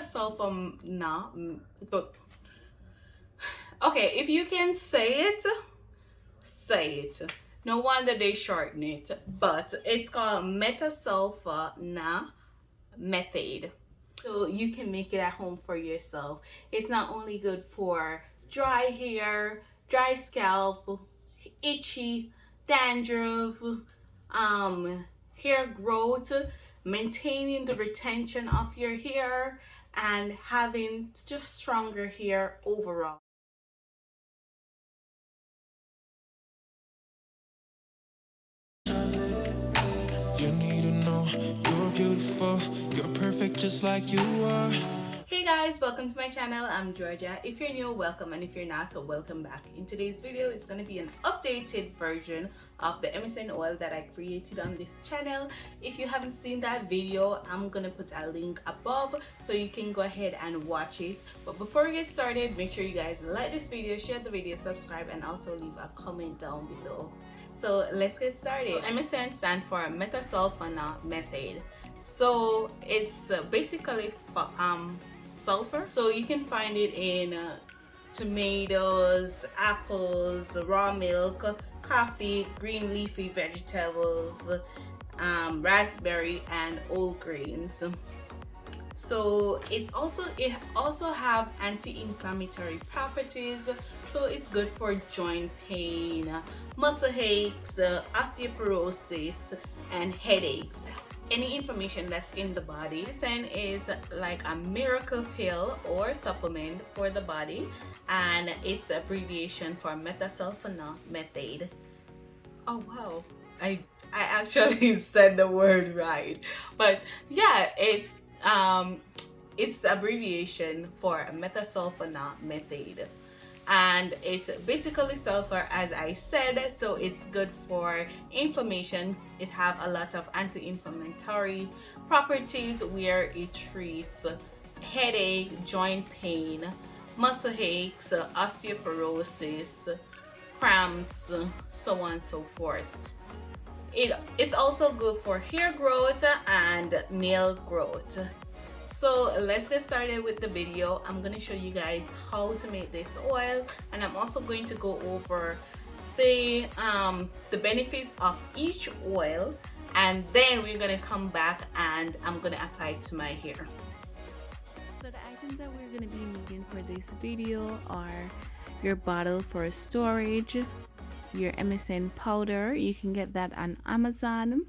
Methylsulfonylmethane. But okay, if you can say it, say it. No wonder they shorten it, but it's called Methylsulfonylmethane. So you can make it at home for yourself. It's not only good for dry hair, dry scalp, itchy, dandruff, hair growth, maintaining the retention of your hair, and having just stronger hair overall. You need to know you're beautiful, you're perfect just like you are. Hey guys, welcome to my channel. I'm Georgia. If you're new, welcome, and if you're not, welcome back. In today's video, it's going to be an updated version of the MSM oil that I created on this channel. If you haven't seen that video, I'm going to put a link above so you can go ahead and watch it. But before we get started, make sure you guys like this video, share the video, subscribe, and also leave a comment down below. So let's get started. So MSM stands for Methylsulfonylmethane. So it's basically sulfur. So you can find it in tomatoes, apples, raw milk, coffee, green leafy vegetables, raspberry, and whole grains. So it also have anti-inflammatory properties, so it's good for joint pain, muscle aches, osteoporosis, and headaches. Any inflammation that's in the body. MSM is like a miracle pill or supplement for the body, and it's the abbreviation for Methylsulfonylmethane. Oh wow, I actually said the word right. But yeah, it's the abbreviation for Methylsulfonylmethane, and it's basically sulfur, as I said, so it's good for inflammation. It have a lot of anti-inflammatory properties where it treats headache, joint pain, muscle aches, osteoporosis, cramps, so on and so forth. It's also good for hair growth and nail growth. So let's get started with the video. I'm going to show you guys how to make this oil, and I'm also going to go over the benefits of each oil, and then we're going to come back and I'm going to apply it to my hair. So the items that we're going to be needing for this video are your bottle for storage, your MSM powder, you can get that on Amazon,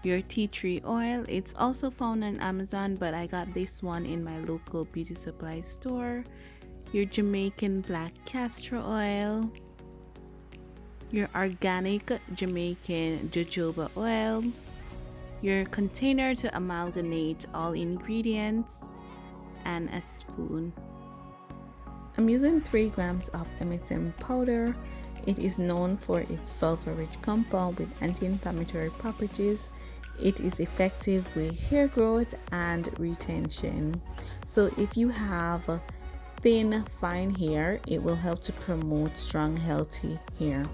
your tea tree oil, it's also found on Amazon, but I got this one in my local beauty supply store, your Jamaican black castor oil, your organic Jamaican jojoba oil, your container to amalgamate all ingredients, and a spoon. I'm using 3 grams of MSM powder. It is known for its sulfur-rich compound with anti-inflammatory properties. It is effective with hair growth and retention. So if you have thin, fine hair, it will help to promote strong, healthy hair.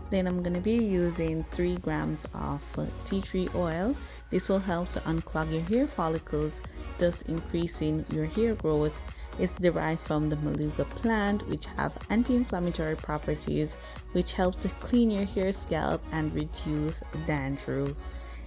Then I'm going to be using 3 grams of tea tree oil. This will help to unclog your hair follicles, thus increasing your hair growth. It's derived from the Melaleuca plant, which have anti-inflammatory properties, which help to clean your hair, scalp, and reduce dandruff.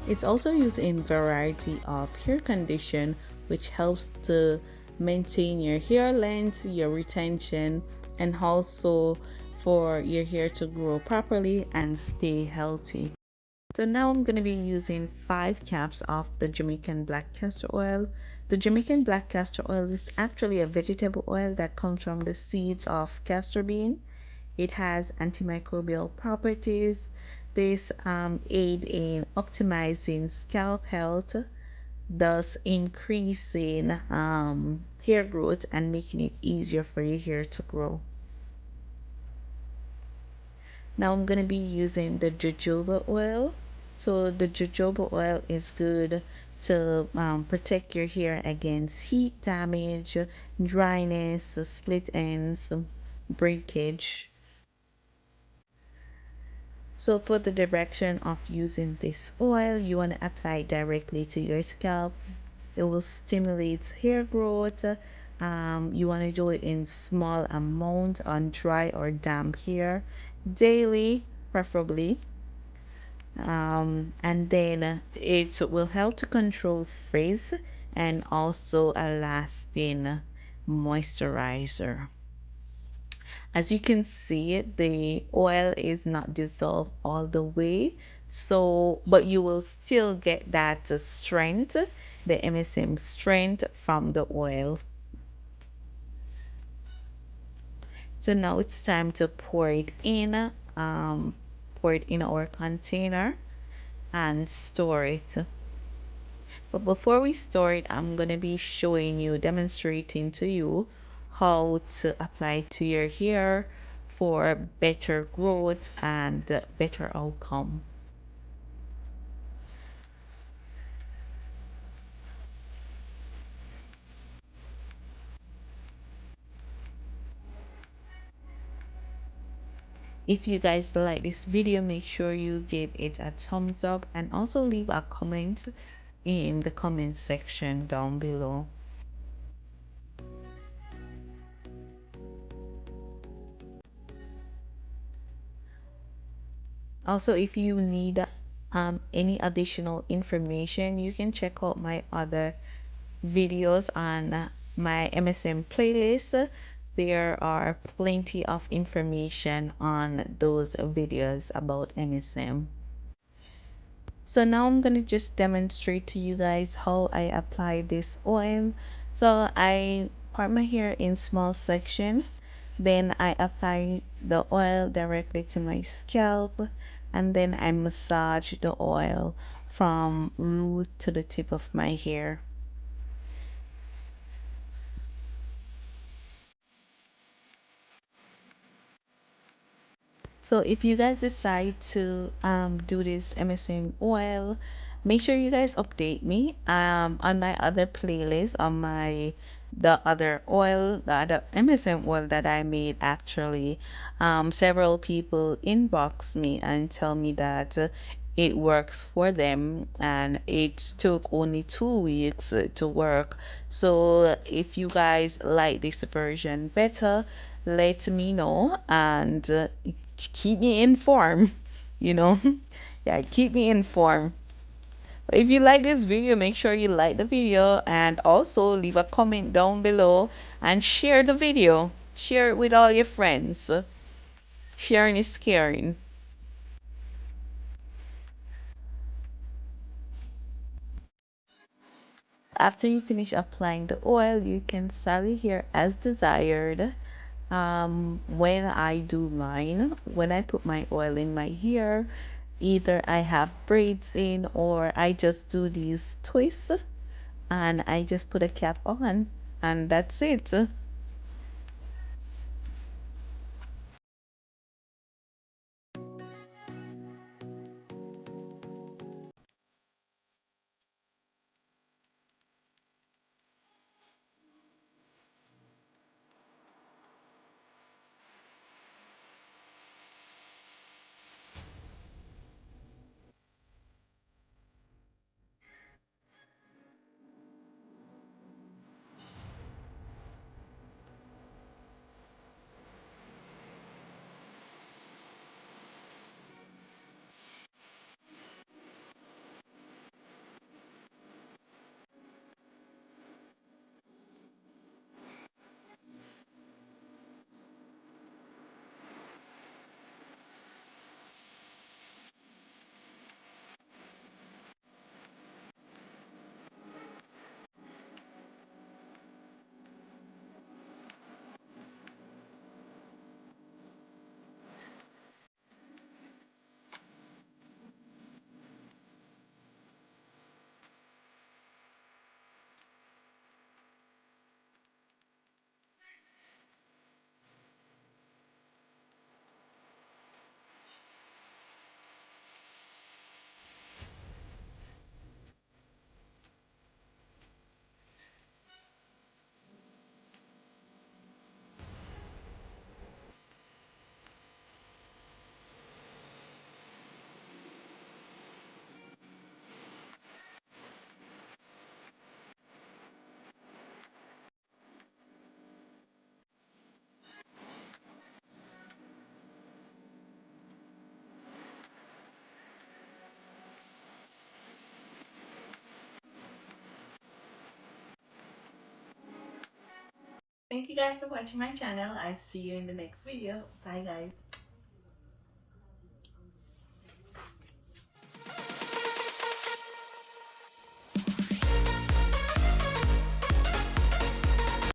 It's also used in a variety of hair conditions, which helps to maintain your hair length, your retention, and also for your hair to grow properly and stay healthy. So now I'm going to be using 5 caps of the Jamaican black castor oil. The Jamaican black castor oil is actually a vegetable oil that comes from the seeds of castor bean. It has antimicrobial properties. This aid in optimizing scalp health, thus increasing hair growth and making it easier for your hair to grow. Now I'm going to be using the jojoba oil. So the jojoba oil is good to protect your hair against heat damage, dryness, split ends, breakage. So for the direction of using this oil, you want to apply directly to your scalp. It will stimulate hair growth. You want to do it in small amount on dry or damp hair daily, preferably. And then it will help to control frizz and also a lasting moisturizer. As you can see, the oil is not dissolved all the way, so but you will still get that strength, the MSM strength from the oil. So now it's time to pour it in our container and store it. But before we store it, I'm going to be showing you, demonstrating to you how to apply it to your hair for better growth and better outcome. If you guys like this video, make sure you give it a thumbs up and also leave a comment in the comment section down below. Also, if you need any additional information, you can check out my other videos on my MSM playlist. There are plenty of information on those videos about MSM. So now I'm gonna just demonstrate to you guys how I apply this oil. So I part my hair in small section, then I apply the oil directly to my scalp, and then I massage the oil from root to the tip of my hair. So if you guys decide to do this MSM oil, make sure you guys update me on my other playlist, on my the other oil, the other MSM oil that I made. Actually, several people inbox me and tell me that it works for them and it took only 2 weeks to work. So if you guys like this version better, let me know and keep me informed, you know. Yeah, keep me informed. If you like this video, make sure you like the video and also leave a comment down below and share the video. Share it with all your friends. Sharing is caring. After you finish applying the oil, you can style your hair as desired. When I do mine, when I put my oil in my hair, either I have braids in or I just do these twists and I just put a cap on and that's it. Thank you guys for watching my channel. I see you in the next video. Bye guys.